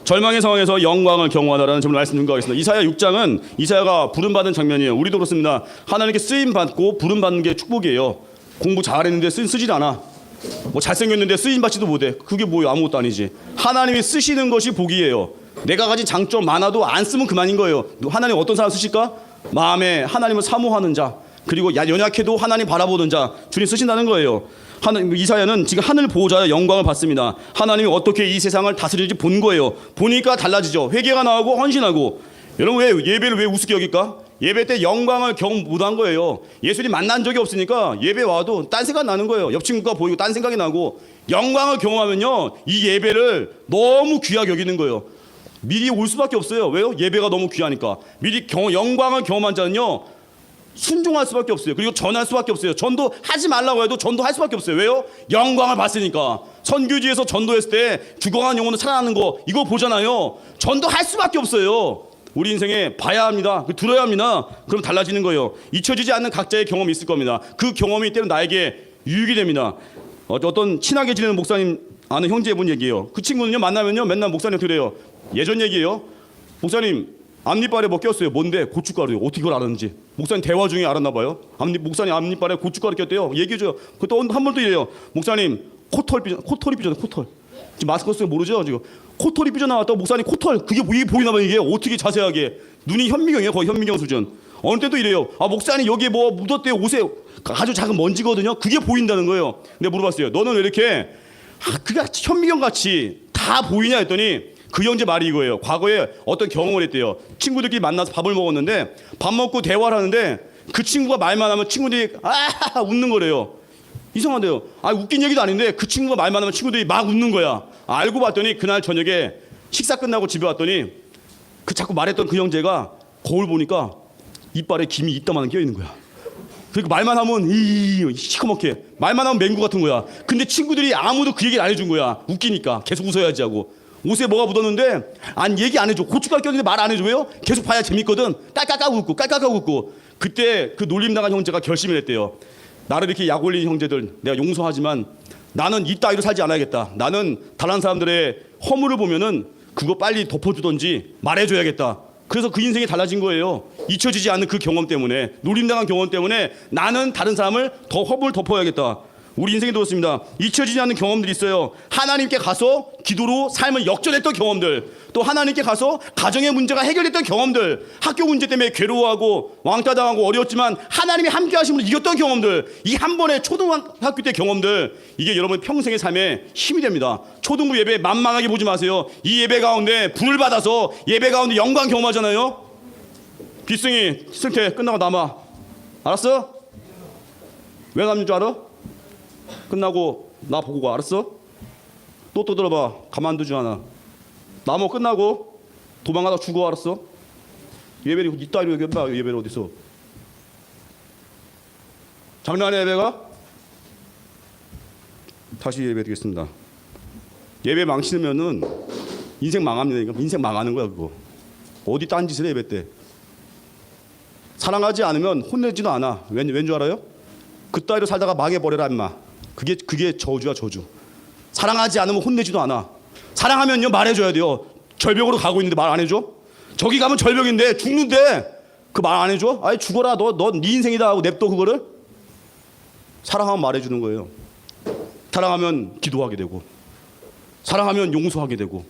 절망의 상황에서 영광을 경험하다라는 점을 말씀 증거하겠습니다. 이사야 6장은 이사야가 부름받은 장면이에요. 우리도 그렇습니다. 하나님께 쓰임받고 부름받는 게 축복이에요. 공부 잘했는데 쓰질 않아. 뭐 잘생겼는데 쓰임받지도 못해. 그게 뭐예요? 아무것도 아니지. 하나님이 쓰시는 것이 복이에요. 내가 가진 장점 많아도 안 쓰면 그만인 거예요. 하나님 어떤 사람 쓰실까? 마음에 하나님을 사모하는 자, 그리고 연약해도 하나님 바라보는 자, 주님 쓰신다는 거예요. 이사야는 지금 하늘 보호자의 영광을 받습니다. 하나님이 어떻게 이 세상을 다스리는지 본 거예요. 보니까 달라지죠. 회개가 나오고 헌신하고. 여러분, 왜 예배를 왜 우습게 여길까? 예배 때 영광을 경험 못한 거예요. 예수님 만난 적이 없으니까 예배 와도 딴 생각 나는 거예요. 옆 친구가 보이고 딴 생각이 나고. 영광을 경험하면요, 이 예배를 너무 귀하게 여기는 거예요. 미리 올 수밖에 없어요. 왜요? 예배가 너무 귀하니까. 미리 영광을 경험한 자는요, 순종할 수밖에 없어요. 그리고 전할 수밖에 없어요. 전도 하지 말라고 해도 전도할 수밖에 없어요. 왜요? 영광을 봤으니까. 선교지에서 전도했을 때 죽어간 영혼을 살아나는 거 이거 보잖아요. 전도할 수밖에 없어요. 우리 인생에 봐야 합니다. 들어야 합니다. 그럼 달라지는 거예요. 잊혀지지 않는 각자의 경험이 있을 겁니다. 그 경험이 때로 나에게 유익이 됩니다. 어떤 친하게 지내는 목사님 아는 형제분 얘기예요. 그 친구는요, 만나면요 맨날 목사님한테 그래요. 예전 얘기예요. 목사님 앞니빨에 뭐 꼈어요. 뭔데? 고춧가루요. 어떻게 그걸 알았는지. 목사님 대화 중에 알았나 봐요. 목사님 앞니빨에 고춧가루 꼈대요. 얘기해줘요. 그때 한 번 또 이래요. 목사님 코털이 삐졌네. 코털. 지금 마스크 쓰고 모르죠 지금. 코털이 삐져나왔다고. 목사님 코털 그게 보이나 봐요. 이게 어떻게 자세하게. 눈이 현미경이에요. 거의 현미경 수준. 어느 때도 이래요. 목사님 여기에 뭐 묻었대요. 옷에 아주 작은 먼지거든요. 그게 보인다는 거예요. 내가 물어봤어요. 너는 왜 이렇게 그게 현미경 같이 다 보이냐 했더니 그 형제 말이 이거예요. 과거에 어떤 경험을 했대요. 친구들끼리 만나서 밥을 먹었는데 밥 먹고 대화를 하는데 그 친구가 말만 하면 친구들이 웃는 거래요. 이상한데요. 웃긴 얘기도 아닌데 그 친구가 말만 하면 친구들이 막 웃는 거야. 알고 봤더니 그날 저녁에 식사 끝나고 집에 왔더니 그 자꾸 말했던 그 형제가 거울 보니까 이빨에 김이 이따만한 껴 있는 거야. 그러니까 말만 하면 시커멓게 말만 하면 맹구 같은 거야. 근데 친구들이 아무도 그 얘기를 안 해준 거야. 웃기니까 계속 웃어야지 하고. 옷에 뭐가 묻었는데 얘기 안 해줘. 고춧가루 꼈는데 말 안 해줘. 왜요? 계속 봐야 재밌거든. 깔깔깔 웃고. 그때 그 놀림 나간 형제가 결심을 했대요. 나를 이렇게 약 올린 형제들 내가 용서하지만 나는 이 따위로 살지 않아야겠다. 나는 다른 사람들의 허물을 보면은 그거 빨리 덮어주던지 말해줘야겠다. 그래서 그 인생이 달라진 거예요. 잊혀지지 않는 그 경험 때문에, 놀림당한 경험 때문에 나는 다른 사람을 더 허물 덮어야겠다. 우리 인생이 그렇습니다. 잊혀지지 않는 경험들이 있어요. 하나님께 가서 기도로 삶을 역전했던 경험들, 또 하나님께 가서 가정의 문제가 해결됐던 경험들, 학교 문제 때문에 괴로워하고 왕따당하고 어려웠지만 하나님이 함께 하심으로 이겼던 경험들, 이 한 번의 초등학교 때 경험들, 이게 여러분 평생의 삶에 힘이 됩니다. 초등부 예배 만만하게 보지 마세요. 이 예배 가운데 불을 받아서 예배 가운데 영광 경험하잖아요. 빗승이 승태 끝나고 남아. 알았어? 왜 남는 줄 알아? 끝나고 나 보고 가. 알았어? 또 들어봐. 가만두지 않아. 나뭐 끝나고 도망가다 죽어. 알았어? 예배를 이따위로 얘기해봐. 예배를 어디서? 장난해 예배가? 다시 예배 드리겠습니다. 예배 망치면은 인생 망합니다. 인생 망하는 거야 그거. 어디 딴 짓을 해 예배 때. 사랑하지 않으면 혼내지도 않아. 왠 줄 알아요? 그 따위로 살다가 망해버려라 임마. 그게 저주야 저주. 사랑하지 않으면 혼내지도 않아. 사랑하면요 말해줘야 돼요. 절벽으로 가고 있는데 말 안 해줘? 저기 가면 절벽인데 죽는데 그 말 안 해줘? 죽어라 너 네 인생이다 하고 냅둬 그거를? 사랑하면 말해주는 거예요. 사랑하면 기도하게 되고, 사랑하면 용서하게 되고.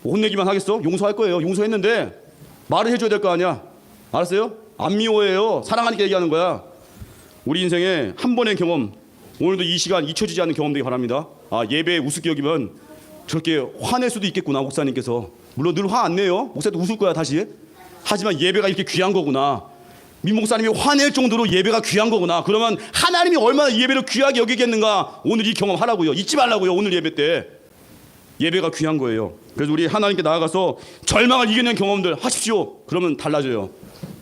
혼내기만 하겠어? 용서할 거예요. 용서했는데 말을 해줘야 될 거 아니야. 알았어요? 안 미워해요. 사랑하니까 얘기하는 거야. 우리 인생에 한 번의 경험, 오늘도 이 시간 잊혀지지 않는 경험 되기 바랍니다. 예배에 우습게 여기면 저렇게 화낼 수도 있겠구나. 목사님께서 물론 늘 화 안 내요. 목사도 웃을 거야 다시. 하지만 예배가 이렇게 귀한 거구나. 민 목사님이 화낼 정도로 예배가 귀한 거구나. 그러면 하나님이 얼마나 이 예배를 귀하게 여기겠는가. 오늘 이 경험 하라고요. 잊지 말라고요. 오늘 예배 때 예배가 귀한 거예요. 그래서 우리 하나님께 나아가서 절망을 이겨낸 경험들 하십시오. 그러면 달라져요.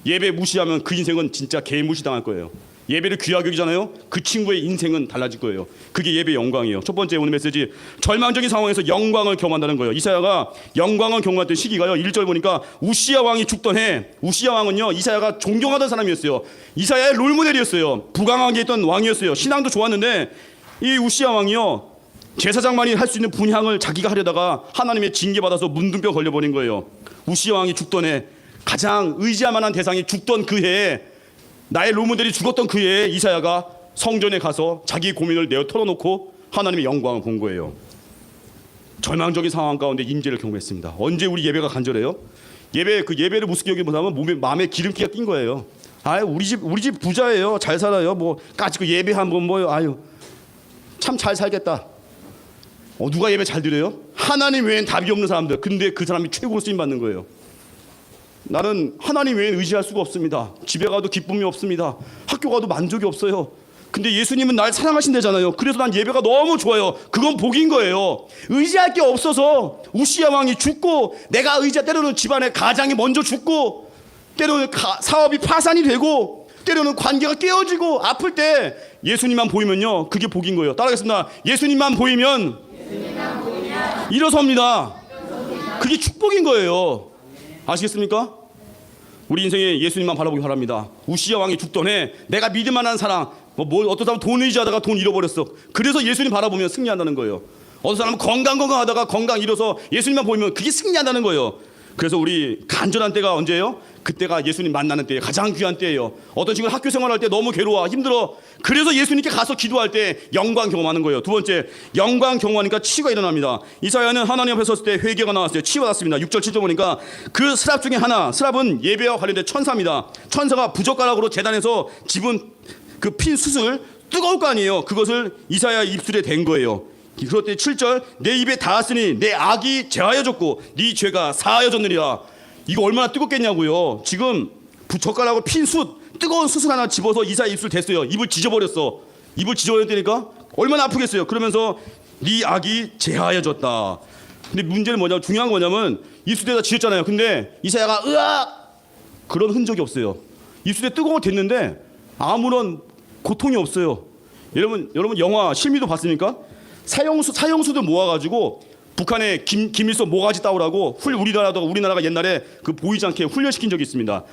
예배 무시하면 그 인생은 진짜 개무시당할 거예요. 예배를 귀하게 여기잖아요. 그 친구의 인생은 달라질 거예요. 그게 예배의 영광이에요. 첫 번째 오늘 메시지, 절망적인 상황에서 영광을 경험한다는 거예요. 이사야가 영광을 경험했던 시기가요, 1절 보니까 우시야 왕이 죽던 해. 우시야 왕은요 이사야가 존경하던 사람이었어요. 이사야의 롤모델이었어요. 부강하게 있던 왕이었어요. 신앙도 좋았는데 이 우시야 왕이요 제사장만이 할 수 있는 분향을 자기가 하려다가 하나님의 징계받아서 문둥병 걸려버린 거예요. 우시야 왕이 죽던 해, 가장 의지할 만한 대상이 죽던 그 해에, 나의 롤모델이 죽었던 그 해에 이사야가 성전에 가서 자기 고민을 내어 털어놓고 하나님의 영광을 본 거예요. 절망적인 상황 가운데 임재를 경험했습니다. 언제 우리 예배가 간절해요? 예배를 무섭게 여기보다는 마음에 기름기가 낀 거예요. 우리 집 부자예요. 잘 살아요. 뭐 까짓거 예배 한번 참 잘 살겠다. 누가 예배 잘 드려요? 하나님 외엔 답이 없는 사람들. 근데 그 사람이 최고로 쓰임 받는 거예요. 나는 하나님 외엔 의지할 수가 없습니다. 집에 가도 기쁨이 없습니다. 학교 가도 만족이 없어요. 근데 예수님은 날 사랑하신다잖아요. 그래서 난 예배가 너무 좋아요. 그건 복인 거예요. 의지할 게 없어서 우시야 왕이 죽고, 내가 때로는 집안의 가장이 먼저 죽고, 때로는 사업이 파산이 되고, 때로는 관계가 깨어지고, 아플 때 예수님만 보이면요, 그게 복인 거예요. 따라하겠습니다. 예수님만 보이면 일어섭니다. 그게 축복인 거예요. 아시겠습니까? 우리 인생에 예수님만 바라보기 바랍니다. 우시야 왕이 죽던 해 내가 믿을 만한 사람, 어떤 사람은 돈 의지하다가 돈 잃어버렸어. 그래서 예수님 바라보면 승리한다는 거예요. 어떤 사람은 건강하다가 건강 잃어서 예수님만 보이면 그게 승리한다는 거예요. 그래서 우리 간절한 때가 언제예요? 그때가 예수님 만나는 때예요. 가장 귀한 때예요. 어떤 친구는 학교 생활할 때 너무 괴로워, 힘들어. 그래서 예수님께 가서 기도할 때 영광 경험하는 거예요. 두 번째, 영광 경험하니까 치유가 일어납니다. 이사야는 하나님 앞에 섰을 때 회개가 나왔어요. 치유받았습니다. 6절 7절 보니까 그 스랍 중에 하나, 스랍은 예배와 관련된 천사입니다. 천사가 부젓가락으로 제단에서 집은 그 핀 숯을, 뜨거울 거 아니에요. 그것을 이사야 입술에 댄 거예요. 그럴 때 7절, 내 입에 닿았으니 내 악이 제하여졌고 네 죄가 사하여졌느니라. 이거 얼마나 뜨겁겠냐고요. 지금 젓가락으로 핀 숯, 뜨거운 숯을 하나 집어서 이사야 입술 댔어요. 입을 지져버렸어. 입을 지져버렸다니까 얼마나 아프겠어요. 그러면서 네 악이 제하여졌다. 근데 문제는 뭐냐면, 중요한 거냐면 입술에다 지었잖아요. 근데 이사야가 으악, 그런 흔적이 없어요. 입술에 뜨거운 거 댔는데 아무런 고통이 없어요. 여러분 영화 실미도 봤습니까? 사형수들 모아가지고 북한에 김일성 모가지 따오라고 우리나라가 옛날에 그 보이지 않게 훈련시킨 적이 있습니다.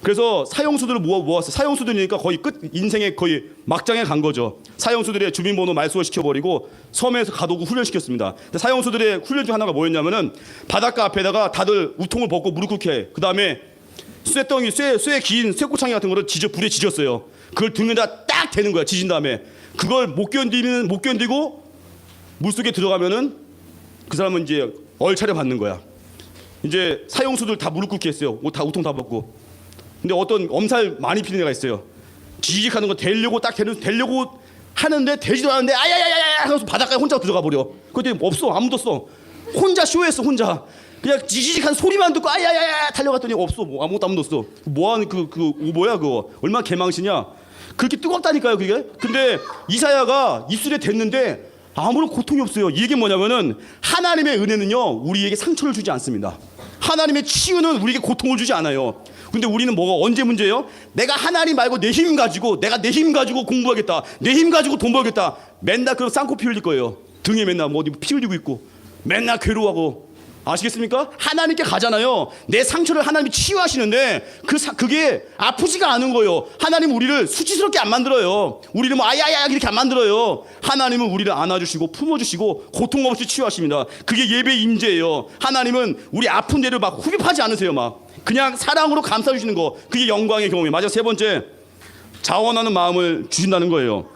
그래서 사형수들을 모았어요. 사형수들이니까 거의 인생의 거의 막장에 간 거죠. 사형수들의 주민번호 말소를 시켜버리고 섬에서 가두고 훈련시켰습니다. 사형수들의 훈련 중 하나가 뭐였냐면은 바닷가 앞에다가 다들 우통을 벗고 무릎 꿇게 해. 그 다음에 쇠 긴 쇠꼬창이 같은 거를 불에 지졌어요. 그걸 등에다 딱 대는 거야. 지진 다음에 그걸 못 견디고 물속에 들어가면은 그 사람은 이제 얼차려 받는 거야. 이제 사형수들 다 무릎 꿇게 했어요. 다 우통 다 벗고. 근데 어떤 엄살 많이 피는 애가 있어요. 지직하는 거 대려고 하는데 되지도 않는데 아야야야야 하면서 바닷가에 혼자 들어가 버려. 그때 없어, 아무도 없어. 혼자 쇼했어, 혼자. 그냥 지직한 소리만 듣고 아야야야 달려갔더니 없어, 아무것도 아무도 없어. 뭐하는 뭐야 그거? 얼마나 개망신이야. 그렇게 뜨겁다니까요 그게. 근데 이사야가 입술에 댔는데 아무런 고통이 없어요. 이게 뭐냐면은 하나님의 은혜는요 우리에게 상처를 주지 않습니다. 하나님의 치유는 우리에게 고통을 주지 않아요. 근데 우리는 언제 문제예요? 내가 하나님 말고 내 힘 가지고 공부하겠다, 내 힘 가지고 돈 벌겠다. 맨날 그런 쌍코피 흘릴 거예요. 등에 맨날 피 흘리고 있고 맨날 괴로워하고. 아시겠습니까? 하나님께 가잖아요. 내 상처를 하나님이 치유하시는데 그게 아프지가 않은 거예요. 하나님은 우리를 수치스럽게 안 만들어요. 우리를 아야야 이렇게 안 만들어요. 하나님은 우리를 안아주시고 품어주시고 고통 없이 치유하십니다. 그게 예배의 임재예요. 하나님은 우리 아픈 데를 막 흡입하지 않으세요. 그냥 사랑으로 감싸주시는 거. 그게 영광의 경험이에요. 마지막 세 번째, 자원하는 마음을 주신다는 거예요.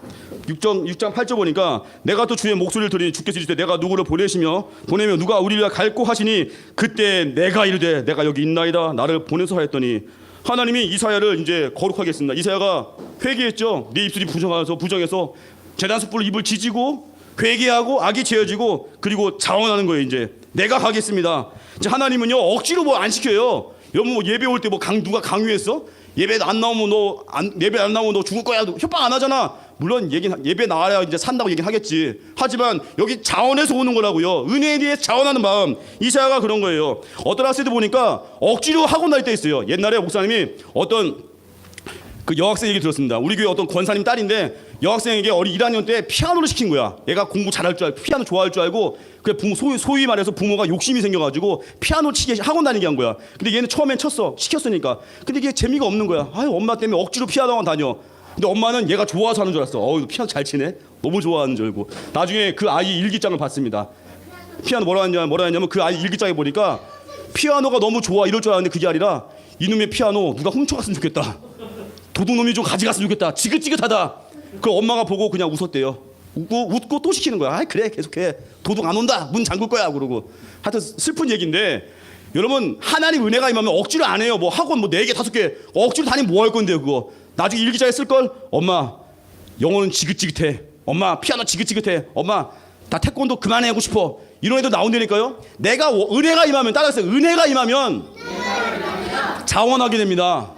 6장 8절 보니까 내가 또 주의 목소리를 들으니 주께서 이르시되 내가 누구를 보내면 누가 우리를 갈고 하시니 그때 내가 이르되 내가 여기 있나이다 나를 보내서 하였더니, 하나님이 이사야를 이제 거룩하게 했습니다. 이사야가 회개했죠. 내 입술이 부정해서 제단 숯불로 입을 지지고 회개하고 악이 제어지고 그리고 자원하는 거예요. 이제 내가 가겠습니다. 이제 하나님은요 억지로 안 시켜요. 여러분 예배 올 때 누가 강요했어? 예배 안 나오면 너 죽을 거야. 협박 안 하잖아. 물론 예배 나와야 이제 산다고 얘기는 하겠지. 하지만 여기 자원에서 오는 거라고요. 은혜에 대해 자원하는 마음. 이사야가 그런 거예요. 어떤 학생들 보니까 억지로 학원 다닐 때 있어요. 옛날에 목사님이 어떤 그 여학생 얘기 들었습니다. 우리 교회 어떤 권사님 딸인데 여학생에게 어린 1학년 때 피아노를 시킨 거야. 얘가 공부 잘할 줄 알고 피아노 좋아할 줄 알고, 그 소위 말해서 부모가 욕심이 생겨가지고 피아노 치게 학원 다니게 한 거야. 근데 얘는 처음엔 시켰으니까. 근데 이게 재미가 없는 거야. 엄마 때문에 억지로 피아노 학원 다녀. 근데 엄마는 얘가 좋아서 하는 줄 알았어. 이거 피아노 잘 치네. 너무 좋아하는 줄 알고 나중에 그 아이 일기장을 봤습니다. 피아노 뭐라 했냐면 그 아이 일기장에 보니까 피아노가 너무 좋아 이럴 줄 알았는데 그게 아니라 이놈의 피아노 누가 훔쳐갔으면 좋겠다. 도둑놈이 좀 가져갔으면 좋겠다. 지긋지긋하다. 그 엄마가 보고 그냥 웃었대요. 웃고 또 시키는 거야. 아 그래 계속해. 도둑 안 온다. 문 잠글 거야. 그러고 하여튼 슬픈 얘기인데 여러분 하나님 은혜가 임하면 억지로 안 해요. 뭐 학원 뭐 4개 5개 억지로 다니면 뭐 할 건데요 그거. 나중에 일기장에 쓸걸. 엄마 영어는 지긋지긋해. 엄마 피아노 지긋지긋해. 엄마 나 태권도 그만해 하고 싶어. 이런 애도 나온다니까요. 내가 은혜가 임하면 따라서 은혜가 임하면 자원하게 됩니다.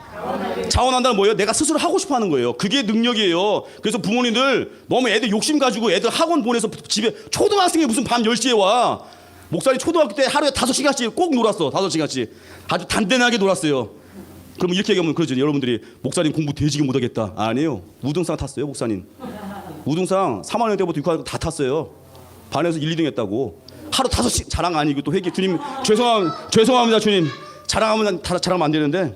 자원한다는 뭐예요? 내가 스스로 하고 싶어 하는 거예요. 그게 능력이에요. 그래서 부모님들 너무 애들 욕심 가지고 애들 학원 보내서 집에 초등학생이 무슨 밤 10시에 와. 목사님 초등학교 때 하루에 5시간씩 꼭 놀았어. 5시간씩. 아주 단단하게 놀았어요. 그럼 이렇게 얘기하면 그러죠. 여러분들이 목사님 공부 되지게 못하겠다. 아니에요. 우등상 탔어요 목사님. 우등상 3학년 때부터 6학년 다 탔어요. 반에서 1, 2등 했다고. 하루 5시 자랑 아니고 또 회개 주님 죄송합니다 주님. 자랑하면 안 되는데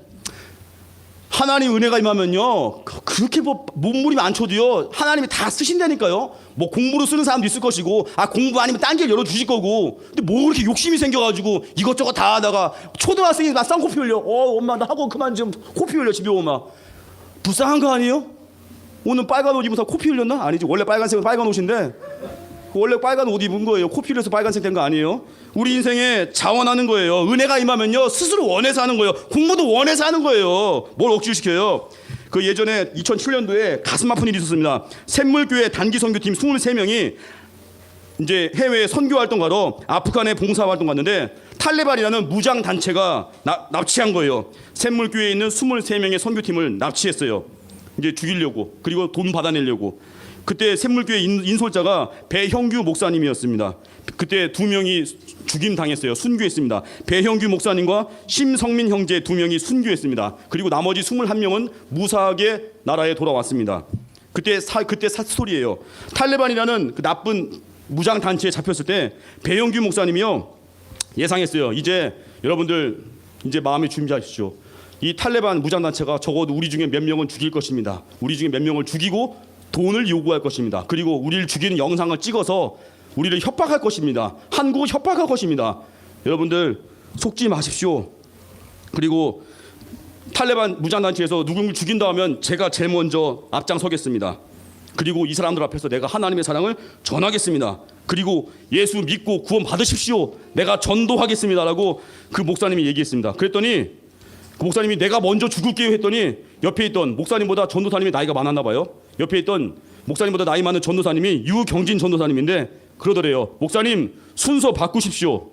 하나님 은혜가 임하면요 그렇게 뭐 몸물이 많쳐도요 하나님이 다 쓰신다니까요. 뭐 공부로 쓰는 사람도 있을 것이고 공부 아니면 딴 길 열어주실 거고. 근데 뭐 그렇게 욕심이 생겨가지고 이것저것 다 하다가 초등학생이 막 쌍코피 흘려. 엄마 나 학원 그만 좀 코피 흘려 집에 오면 불쌍한 거 아니에요? 오늘 빨간 옷 입어서 코피 흘렸나? 아니지. 원래 빨간색은 빨간 옷인데 원래 빨간 옷 입은 거예요. 코피 흘려서 빨간색 된 거 아니에요? 우리 인생에 자원하는 거예요. 은혜가 임하면요 스스로 원해서 하는 거예요. 공부도 원해서 하는 거예요. 뭘 억지로 시켜요. 그 예전에 2007년도에 가슴 아픈 일이 있었습니다. 샘물교회 단기 선교팀 23명이 이제 해외 선교 활동 가러 아프간에 봉사 활동 갔는데 탈레반이라는 무장 단체가 납치한 거예요. 샘물교회에 있는 23명의 선교팀을 납치했어요. 이제 죽이려고. 그리고 돈 받아내려고. 그때 샘물교회 인솔자가 배형규 목사님이었습니다. 그때 2명이 죽임 당했어요. 순교했습니다. 배형규 목사님과 심성민 형제 2명이 순교했습니다. 그리고 나머지 21명은 무사하게 나라에 돌아왔습니다. 그때 스토리예요. 탈레반이라는 그 나쁜 무장 단체에 잡혔을 때 배형규 목사님이요 예상했어요. 이제 여러분들 이제 마음에 준비하십시오. 이 탈레반 무장 단체가 적어도 우리 중에 몇 명은 죽일 것입니다. 우리 중에 몇 명을 죽이고 돈을 요구할 것입니다. 그리고 우리를 죽이는 영상을 찍어서 우리를 협박할 것입니다. 한국을 협박할 것입니다. 여러분들 속지 마십시오. 그리고 탈레반 무장단체에서 누군가를 죽인다 하면 제가 제일 먼저 앞장서겠습니다. 그리고 이 사람들 앞에서 내가 하나님의 사랑을 전하겠습니다. 그리고 예수 믿고 구원 받으십시오. 내가 전도하겠습니다라고 그 목사님이 얘기했습니다. 그랬더니 그 목사님이 내가 먼저 죽을게요 했더니 옆에 있던 목사님보다 전도사님이 나이가 많았나 봐요. 옆에 있던 목사님보다 나이 많은 전도사님이 유경진 전도사님인데 그러더래요. 목사님 순서 바꾸십시오.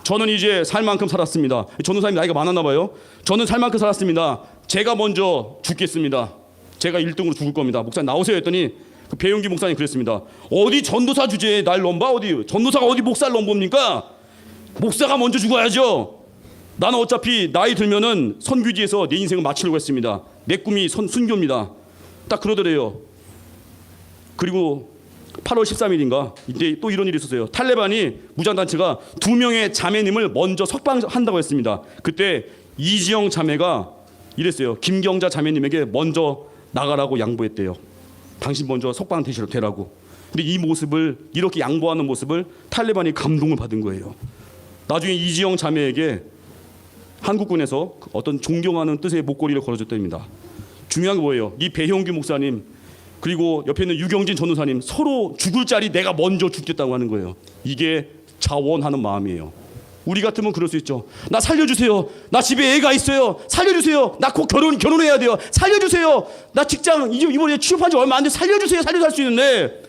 저는 이제 살 만큼 살았습니다. 전도사님 나이가 많았나 봐요. 저는 살 만큼 살았습니다. 제가 먼저 죽겠습니다. 제가 1등으로 죽을 겁니다. 목사님 나오세요 했더니 그 배용기 목사님 그랬습니다. 어디 전도사 주제에 날 넘봐? 어디 전도사가 어디 목사를 넘봅니까? 목사가 먼저 죽어야죠. 나는 어차피 나이 들면은 선교지에서 내 인생을 마치려고 했습니다. 내 꿈이 순교입니다. 딱 그러더래요. 그리고 8월 13일인가 이때 또 이런 일이 있었어요. 탈레반이 무장단체가 2명의 자매님을 먼저 석방한다고 했습니다. 그때 이지영 자매가 이랬어요. 김경자 자매님에게 먼저 나가라고 양보했대요. 당신 먼저 석방되라고. 근데 이 모습을 이렇게 양보하는 모습을 탈레반이 감동을 받은 거예요. 나중에 이지영 자매에게 한국군에서 어떤 존경하는 뜻의 목걸이를 걸어줬답니다. 중요한 게 뭐예요? 이 배형규 목사님 그리고 옆에 있는 유경진 전도사님 서로 죽을 자리 내가 먼저 죽겠다고 하는 거예요. 이게 자원하는 마음이에요. 우리 같으면 그럴 수 있죠. 나 살려주세요. 나 집에 애가 있어요. 살려주세요. 나 곧 결혼해야 돼요. 살려주세요. 나 직장 이번에 취업한 지 얼마 안 돼. 살려주세요. 살려서 할 수 있는데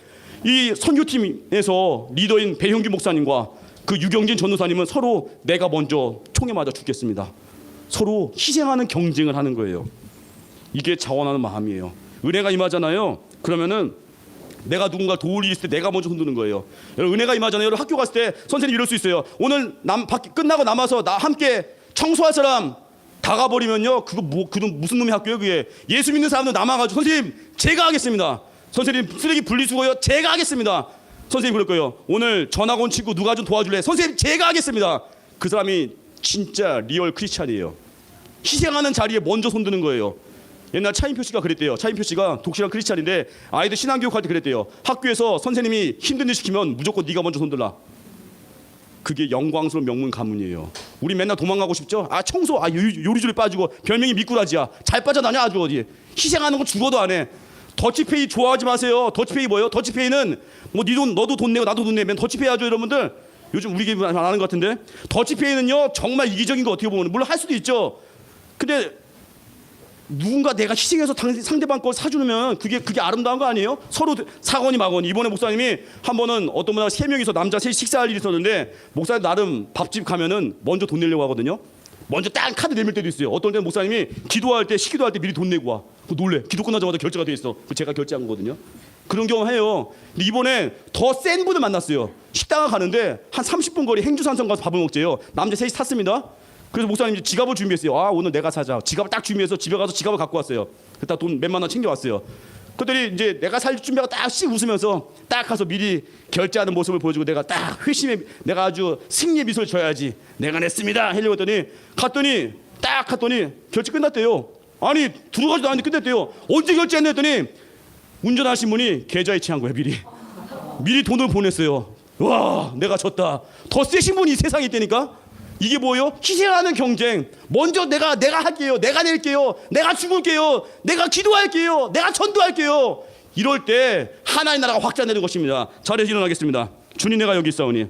이 선교팀에서 리더인 배형규 목사님과 그 유경진 전도사님은 서로 내가 먼저 총에 맞아 죽겠습니다. 서로 희생하는 경쟁을 하는 거예요. 이게 자원하는 마음이에요. 은혜가 임하잖아요. 그러면은 내가 누군가 도울 일이 있을 때 내가 먼저 흔드는 거예요. 여러분 은혜가 임하잖아요. 여러분 학교 갔을 때 선생님 이럴 수 있어요. 오늘 끝나고 남아서 나 함께 청소할 사람 다 가버리면요. 그건 무슨 놈의 학교예요 그게. 예수 믿는 사람들 남아가지고 선생님 제가 하겠습니다. 선생님 쓰레기 분리수거요. 제가 하겠습니다. 선생님 그럴 거예요. 오늘 전학 온 친구 누가 좀 도와줄래? 선생님 제가 하겠습니다. 그 사람이 진짜 리얼 크리스찬이에요. 희생하는 자리에 먼저 손드는 거예요. 옛날 차인표 씨가 그랬대요. 차인표 씨가 독실한 크리스찬인데 아이들 신앙교육할 때 그랬대요. 학교에서 선생님이 힘든 일 시키면 무조건 네가 먼저 손들라. 그게 영광스러운 명문 가문이에요. 우리 맨날 도망가고 싶죠? 아 청소, 아 요리조리 빠지고 별명이 미꾸라지야. 잘 빠져다녀 아주 어디. 희생하는 거 죽어도 안 해. 더치페이 좋아하지 마세요. 더치페이 뭐예요? 더치페이는 뭐 네 돈 너도 돈 내고 나도 돈 내면 더치페이 하죠 여러분들. 요즘 우리 집안 안 하는 것 같은데. 더치페이는요 정말 이기적인 거 어떻게 보면 물론 할 수도 있죠. 근데 누군가 내가 희생해서 상대방 걸 사주면 그게 아름다운 거 아니에요? 서로 사거니 마거니. 이번에 목사님이 한 번은 어떤 분하고 3명이서 남자 셋이 식사할 일이 있었는데 목사님 나름 밥집 가면은 먼저 돈 내려고 하거든요. 먼저 딱 카드 내밀 때도 있어요. 어떤 때는 목사님이 기도할 때 시기도할 때 미리 돈 내고 와. 놀래. 기도 끝나자마자 결제가 돼 있어. 제가 결제한 거거든요. 그런 경험 해요. 근데 이번에 더 센 분을 만났어요. 식당을 가는데 한 30분 거리 행주산성 가서 밥을 먹재요. 남자 셋이 탔습니다. 그래서 목사님이 지갑을 준비했어요. 아 오늘 내가 사자. 지갑을 딱 준비해서 집에 가서 지갑을 갖고 왔어요. 그랬다 돈 몇만 원 챙겨왔어요. 그랬더니 이제 내가 살 준비하고 딱씩 웃으면서 딱 가서 미리 결제하는 모습을 보여주고 내가 딱 회심의 내가 아주 승리의 미소를 줘야지. 내가 냈습니다. 하려고 했더니 딱 갔더니 결제 끝났대요. 아니 들어가지도 않는데 끝냈대요. 언제 결제했냐 했더니 운전하신 분이 계좌에 취한 거예요. 미리 돈을 보냈어요. 와 내가 졌다. 더 세신 분이 이 세상에 있다니까. 이게 뭐예요? 희생하는 경쟁. 먼저 내가 할게요. 내가 낼게요. 내가 죽을게요. 내가 기도할게요. 내가 전도할게요. 이럴 때 하나의 나라가 확장되는 것입니다. 자리에서 일어나겠습니다. 주님 내가 여기 있사오니